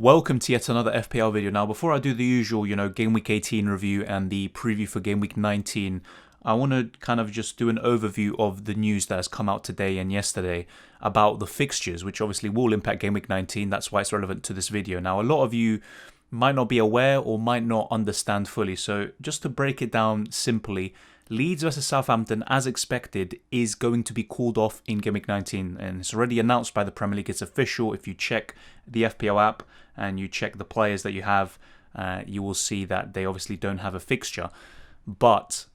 Welcome to yet another FPL video. Now, before I do the usual, Game Week 18 review and the preview for Game Week 19, I want to kind of just do an overview of the news that has come out today and yesterday about the fixtures, which obviously will impact Game Week 19. That's why it's relevant to this video. Now, a lot of you might not be aware or might not understand fully. So just to break it down simply, Leeds versus Southampton, as expected, is going to be called off in Game Week 19. And it's already announced by the Premier League. It's official. If you check the FPL app and you check the players that you have, you will see that they obviously don't have a fixture. But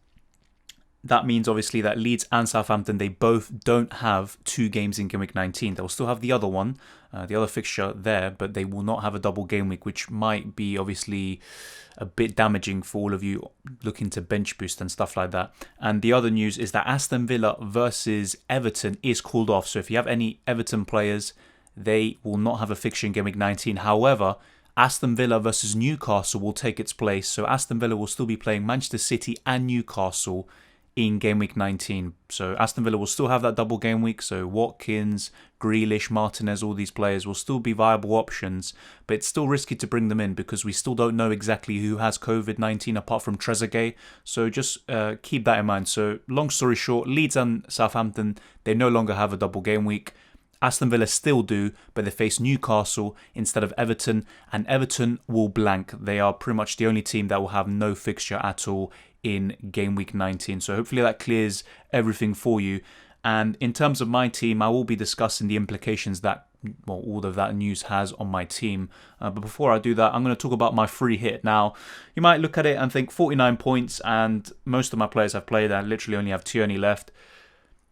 that means obviously that Leeds and Southampton, they both don't have 2 games in Game Week 19. They'll still have the other one, the other fixture there, but they will not have a double game week, which might be obviously a bit damaging for all of you looking to bench boost and stuff like that. And the other news is that Aston Villa versus Everton is called off. So if you have any Everton players, they will not have a fixture in Game Week 19. However, Aston Villa versus Newcastle will take its place. So Aston Villa will still be playing Manchester City and Newcastle in Game Week 19. So Aston Villa will still have that double game week. So Watkins, Grealish, Martinez, all these players will still be viable options. But it's still risky to bring them in because we still don't know exactly who has COVID-19 apart from Trezeguet. So just keep that in mind. So long story short, Leeds and Southampton, they no longer have a double game week. Aston Villa still do, but they face Newcastle instead of Everton, and Everton will blank. They are pretty much the only team that will have no fixture at all in Game Week 19. So hopefully that clears everything for you. And in terms of my team, I will be discussing the implications that all of that news has on my team. But before I do that, I'm going to talk about my free hit. Now, you might look at it and think 49 points, and most of my players I've played, I literally only have Tierney left.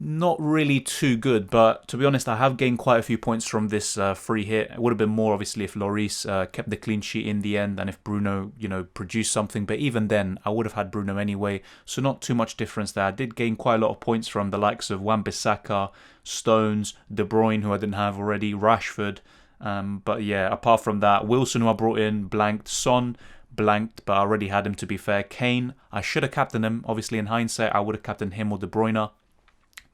Not really too good, but to be honest, I have gained quite a few points from this free hit. It would have been more, obviously, if Lloris kept the clean sheet in the end and if Bruno, produced something. But even then, I would have had Bruno anyway, so not too much difference there. I did gain quite a lot of points from the likes of Wan-Bissaka, Stones, De Bruyne, who I didn't have already, Rashford. But yeah, apart from that, Wilson, who I brought in, blanked. Son, blanked, but I already had him, to be fair. Kane, I should have captained him. Obviously, in hindsight, I would have captained him or De Bruyne.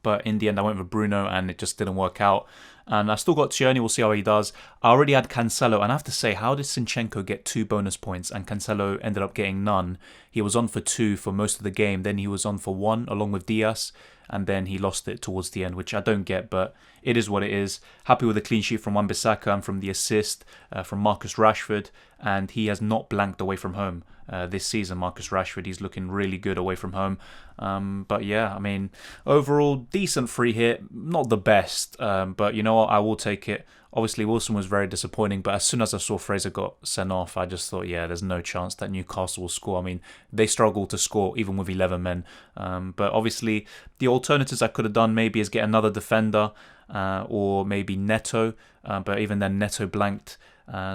But in the end, I went with Bruno and it just didn't work out. And I still got Tierney. We'll see how he does. I already had Cancelo. And I have to say, how did Zinchenko get 2 bonus points and Cancelo ended up getting none? He was on for 2 for most of the game. Then he was on for 1 along with Diaz. And then he lost it towards the end, which I don't get. But it is what it is. Happy with the clean sheet from Wan-Bissaka and from the assist from Marcus Rashford. And he has not blanked away from home this season, Marcus Rashford. He's looking really good away from home. But yeah, I mean, overall, decent free hit. Not the best, but you know what? I will take it. Obviously, Wilson was very disappointing, but as soon as I saw Fraser got sent off, I just thought, yeah, there's no chance that Newcastle will score. I mean, they struggle to score even with 11 men. But obviously, the alternatives I could have done maybe is get another defender or maybe Neto, but even then Neto blanked.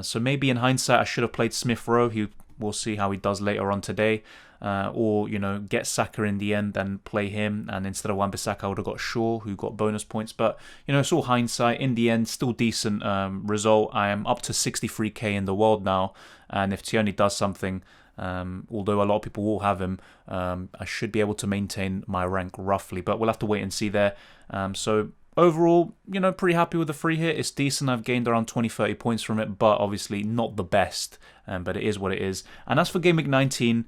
So maybe in hindsight, I should have played Smith Rowe. We'll see how he does later on today. Or, get Saka in the end and play him. And instead of Wan-Bissaka, I would have got Shaw, who got bonus points. But, it's all hindsight. In the end, still decent result. I am up to 63k in the world now. And if Tierney does something, although a lot of people will have him, I should be able to maintain my rank roughly. But we'll have to wait and see there. So overall, pretty happy with the free hit. It's decent. I've gained around 20-30 points from it, but obviously not the best. But it is what it is. And as for Game Week 19,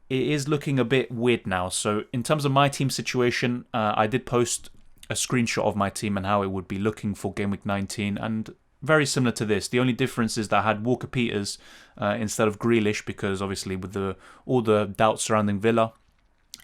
it is looking a bit weird now. So in terms of my team situation, I did post a screenshot of my team and how it would be looking for Game Week 19. And very similar to this. The only difference is that I had Walker-Peters instead of Grealish because obviously with all the doubts surrounding Villa,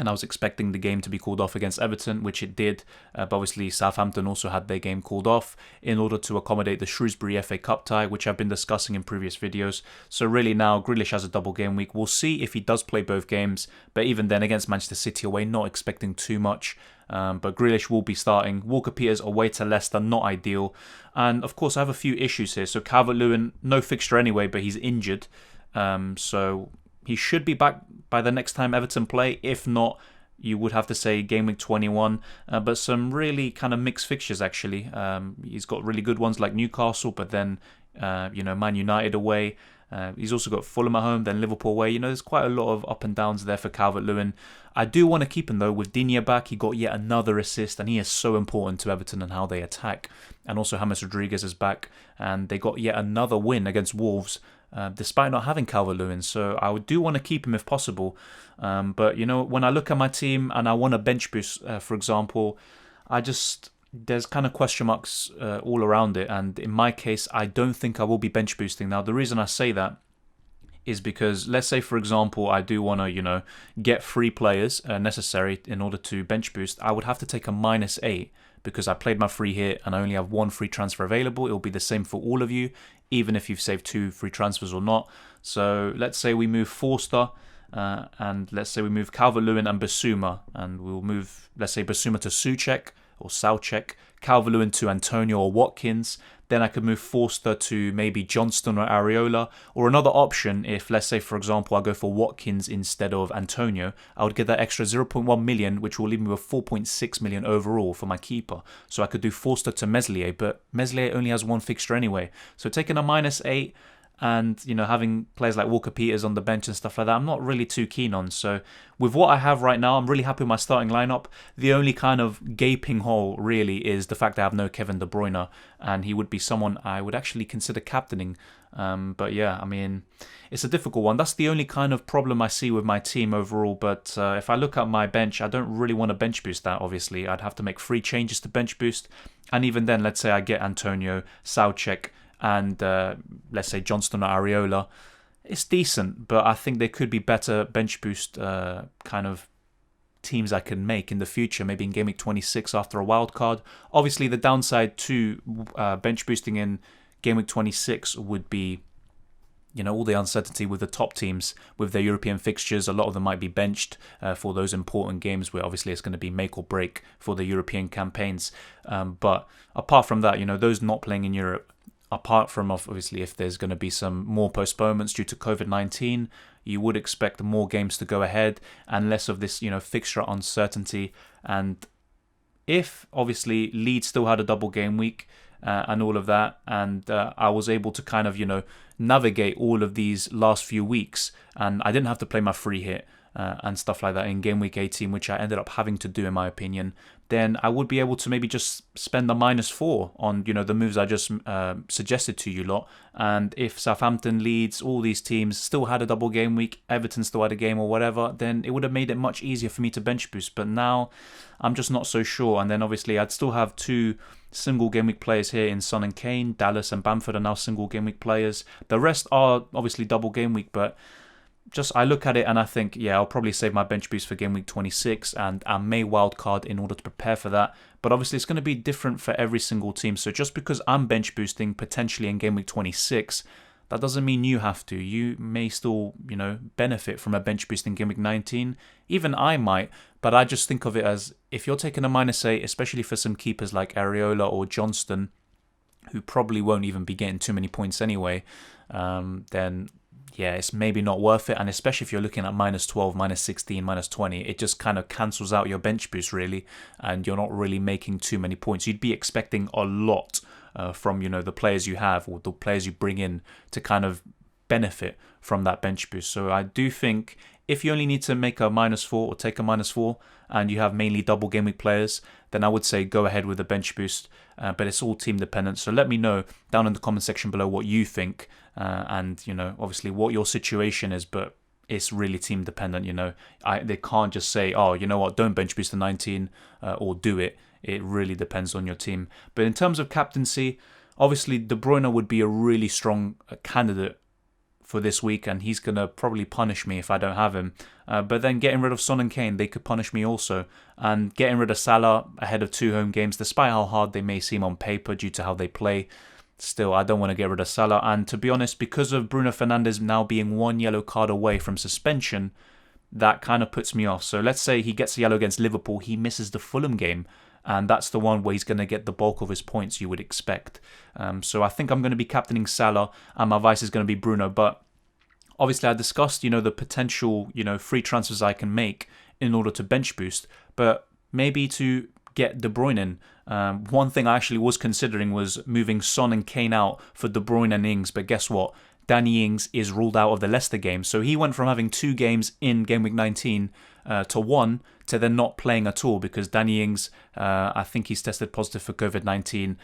and I was expecting the game to be called off against Everton, which it did. But obviously, Southampton also had their game called off in order to accommodate the Shrewsbury FA Cup tie, which I've been discussing in previous videos. So really now, Grealish has a double game week. We'll see if he does play both games. But even then, against Manchester City away, not expecting too much. But Grealish will be starting. Walker-Peters away to Leicester, not ideal. And of course, I have a few issues here. So Calvert-Lewin, no fixture anyway, but he's injured. So he should be back by the next time Everton play. If not, you would have to say Game Week 21. But some really kind of mixed fixtures, actually. He's got really good ones like Newcastle, but then, Man United away. He's also got Fulham at home, then Liverpool away. There's quite a lot of up and downs there for Calvert-Lewin. I do want to keep him though. With Digne back, he got yet another assist, and he is so important to Everton and how they attack. And also James Rodriguez is back, and they got yet another win against Wolves, despite not having Calvert-Lewin. So I do want to keep him if possible. But when I look at my team and I want a bench boost, for example, there's kind of question marks all around it. And in my case, I don't think I will be bench boosting. Now, the reason I say that is because, let's say, for example, I do want to, get 3 players necessary in order to bench boost. I would have to take a -8 because I played my free hit and I only have 1 free transfer available. It will be the same for all of you, even if you've saved 2 free transfers or not. So let's say we move Forster, and let's say we move Calvert-Lewin and Basuma, and we'll move, let's say, Basuma to Souček or Souček, Calvert-Lewin to Antonio or Watkins. Then I could move Forster to maybe Johnston or Areola. Or another option, if let's say, for example, I go for Watkins instead of Antonio, I would get that extra 0.1 million, which will leave me with 4.6 million overall for my keeper. So I could do Forster to Meslier, but Meslier only has 1 fixture anyway. So taking a -8 and, having players like Walker-Peters on the bench and stuff like that, I'm not really too keen on. So with what I have right now, I'm really happy with my starting lineup. The only kind of gaping hole really is the fact that I have no Kevin De Bruyne, and he would be someone I would actually consider captaining. But yeah, I mean, it's a difficult one. That's the only kind of problem I see with my team overall. But if I look at my bench, I don't really want to bench boost that, obviously. I'd have to make 3 changes to bench boost. And even then, let's say I get Antonio, Souček, and let's say Johnston or Areola. It's decent, but I think there could be better bench boost kind of teams I can make in the future, maybe in Game Week 26 after a wild card. Obviously, the downside to bench boosting in Game Week 26 would be, all the uncertainty with the top teams, with their European fixtures. A lot of them might be benched for those important games where obviously it's going to be make or break for the European campaigns. But apart from that, those not playing in Europe, apart from obviously if there's going to be some more postponements due to COVID-19, you would expect more games to go ahead and less of this, fixture uncertainty. And if obviously Leeds still had a double game week and all of that, and I was able to kind of, navigate all of these last few weeks, and I didn't have to play my free hit and stuff like that in Game Week 18, which I ended up having to do in my opinion, then I would be able to maybe just spend the -4 on, the moves I just suggested to you lot. And if Southampton, Leeds, all these teams still had a double game week, Everton still had a game or whatever, then it would have made it much easier for me to bench boost. But now I'm just not so sure. And then obviously I'd still have 2 single game week players here in Son and Kane. Dallas and Bamford are now single game week players. The rest are obviously double game week, but just I look at it and I think, yeah, I'll probably save my bench boost for Game Week 26 and I may wildcard in order to prepare for that. But obviously it's going to be different for every single team. So just because I'm bench boosting potentially in Game Week 26, that doesn't mean you have to. You may still, benefit from a bench boost in Game Week 19. Even I might, but I just think of it as if you're taking a -8, especially for some keepers like Areola or Johnston, who probably won't even be getting too many points anyway, then yeah, it's maybe not worth it. And especially if you're looking at -12, -16, -20, it just kind of cancels out your bench boost really, and you're not really making too many points. You'd be expecting a lot from, the players you have or the players you bring in to kind of benefit from that bench boost. So I do think if you only need to make a -4 or take a -4 and you have mainly double game week players, then I would say go ahead with a bench boost. But it's all team dependent. So let me know down in the comment section below what you think and, obviously what your situation is. But it's really team dependent, They can't just say, oh, you know what, don't bench boost the 19 or do it. It really depends on your team. But in terms of captaincy, obviously De Bruyne would be a really strong candidate for this week, and he's going to probably punish me if I don't have him. But then getting rid of Son and Kane, they could punish me also. And getting rid of Salah ahead of 2 home games, despite how hard they may seem on paper due to how they play, still, I don't want to get rid of Salah. And to be honest, because of Bruno Fernandes now being 1 yellow card away from suspension, that kind of puts me off. So let's say he gets a yellow against Liverpool, he misses the Fulham game, and that's the one where he's going to get the bulk of his points you would expect. So I think I'm going to be captaining Salah, and my vice is going to be Bruno. But obviously I discussed, the potential, free transfers I can make in order to bench boost, but maybe to get De Bruyne in. One thing I actually was considering was moving Son and Kane out for De Bruyne and Ings, but guess what? Danny Ings is ruled out of the Leicester game. So he went from having 2 games in Game Week 19 to 1 to then not playing at all because Danny Ings, I think he's tested positive for COVID-19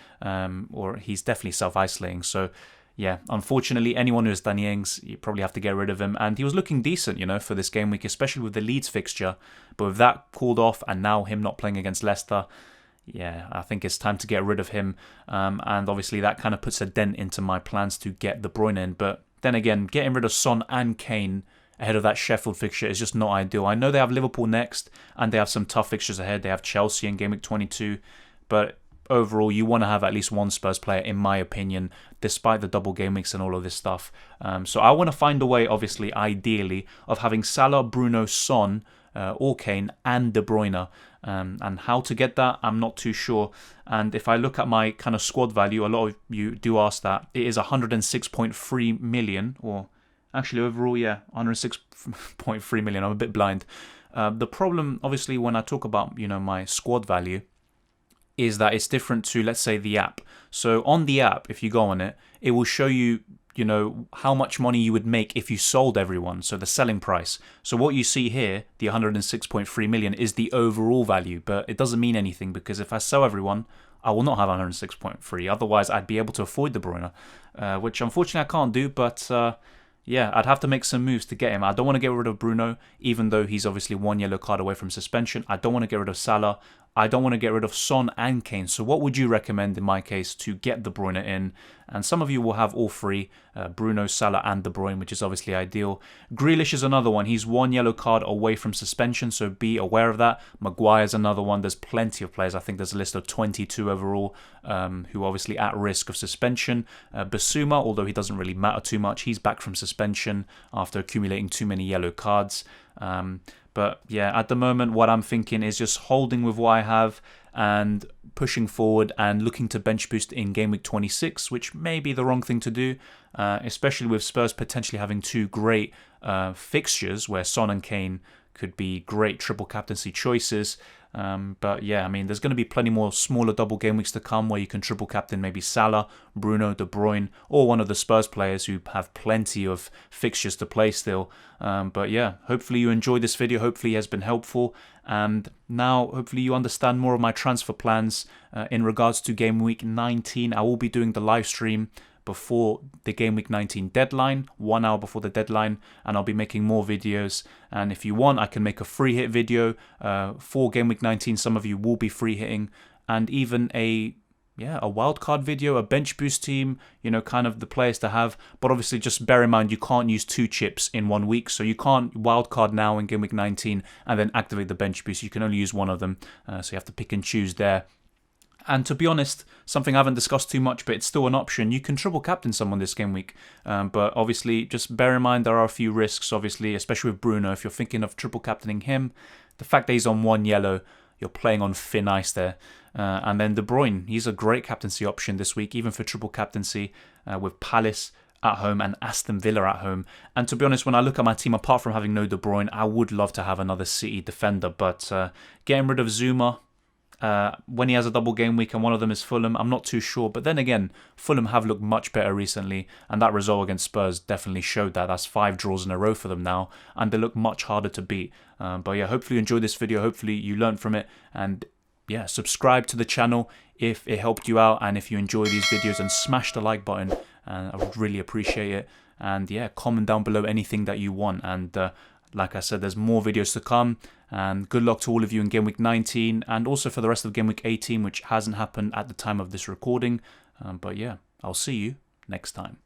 or he's definitely self-isolating. So yeah, unfortunately, anyone who has Danny Ings, you probably have to get rid of him. And he was looking decent, for this game week, especially with the Leeds fixture. But with that called off and now him not playing against Leicester, yeah, I think it's time to get rid of him. And obviously that kind of puts a dent into my plans to get De Bruyne in. But then again, getting rid of Son and Kane ahead of that Sheffield fixture is just not ideal. I know they have Liverpool next and they have some tough fixtures ahead. They have Chelsea in Game Week 22. But overall, you want to have at least one Spurs player, in my opinion, despite the double game weeks and all of this stuff. So I want to find a way, obviously, ideally, of having Salah, Bruno, Son, or Kane, and De Bruyne. And how to get that, I'm not too sure. And if I look at my kind of squad value, a lot of you do ask that. It is 106.3 million, or actually overall, yeah, 106.3 million. I'm a bit blind. The problem, obviously, when I talk about, my squad value, is that it's different to, let's say, the app. So on the app, if you go on it, it will show you, how much money you would make if you sold everyone. So the selling price. So what you see here, the 106.3 million, is the overall value, but it doesn't mean anything because if I sell everyone, I will not have 106.3. Otherwise, I'd be able to afford De Bruyne, which unfortunately I can't do, but yeah, I'd have to make some moves to get him. I don't want to get rid of Bruno, even though he's obviously 1 yellow card away from suspension. I don't want to get rid of Salah. I don't want to get rid of Son and Kane. So what would you recommend in my case to get De Bruyne in? And some of you will have all 3, Bruno, Salah and De Bruyne, which is obviously ideal. Grealish is another one. He's 1 yellow card away from suspension, so be aware of that. Maguire's another one. There's plenty of players. I think there's a list of 22 overall who are obviously at risk of suspension. Basuma, although he doesn't really matter too much, he's back from suspension after accumulating too many yellow cards. But yeah, at the moment, what I'm thinking is just holding with what I have and pushing forward and looking to bench boost in Game Week 26, which may be the wrong thing to do, especially with Spurs potentially having 2 great fixtures where Son and Kane could be great triple captaincy choices. But yeah, I mean, there's going to be plenty more smaller double game weeks to come where you can triple captain maybe Salah, Bruno, De Bruyne, or one of the Spurs players who have plenty of fixtures to play still. But yeah, hopefully you enjoyed this video. Hopefully it has been helpful. And now, hopefully you understand more of my transfer plans in regards to Game Week 19. I will be doing the live stream before the Game Week 19 deadline, 1 hour before the deadline, and I'll be making more videos. And if you want, I can make a free hit video for Game Week 19. Some of you will be free hitting, and even a wildcard video, a bench boost team, kind of the players to have. But obviously just bear in mind you can't use 2 chips in 1 week, so you can't wildcard now in Game Week 19 and then activate the bench boost. You can only use one of them, so you have to pick and choose there. And to be honest, something I haven't discussed too much, but it's still an option. You can triple captain someone this game week. But obviously, just bear in mind there are a few risks, obviously, especially with Bruno. If you're thinking of triple captaining him, the fact that he's on 1 yellow, you're playing on thin ice there. And then De Bruyne, he's a great captaincy option this week, even for triple captaincy with Palace at home and Aston Villa at home. And to be honest, when I look at my team, apart from having no De Bruyne, I would love to have another City defender. But getting rid of Zuma, when he has a double game week and one of them is Fulham, I'm not too sure. But then again, Fulham have looked much better recently, and that result against Spurs definitely showed that. That's 5 draws in a row for them now, and they look much harder to beat. But yeah, hopefully you enjoyed this video. Hopefully you learned from it, and yeah, subscribe to the channel if it helped you out, and if you enjoy these videos, and smash the like button, and I would really appreciate it. And yeah, comment down below anything that you want, and like I said, there's more videos to come, and good luck to all of you in Game Week 19 and also for the rest of Game Week 18, which hasn't happened at the time of this recording. But yeah, I'll see you next time.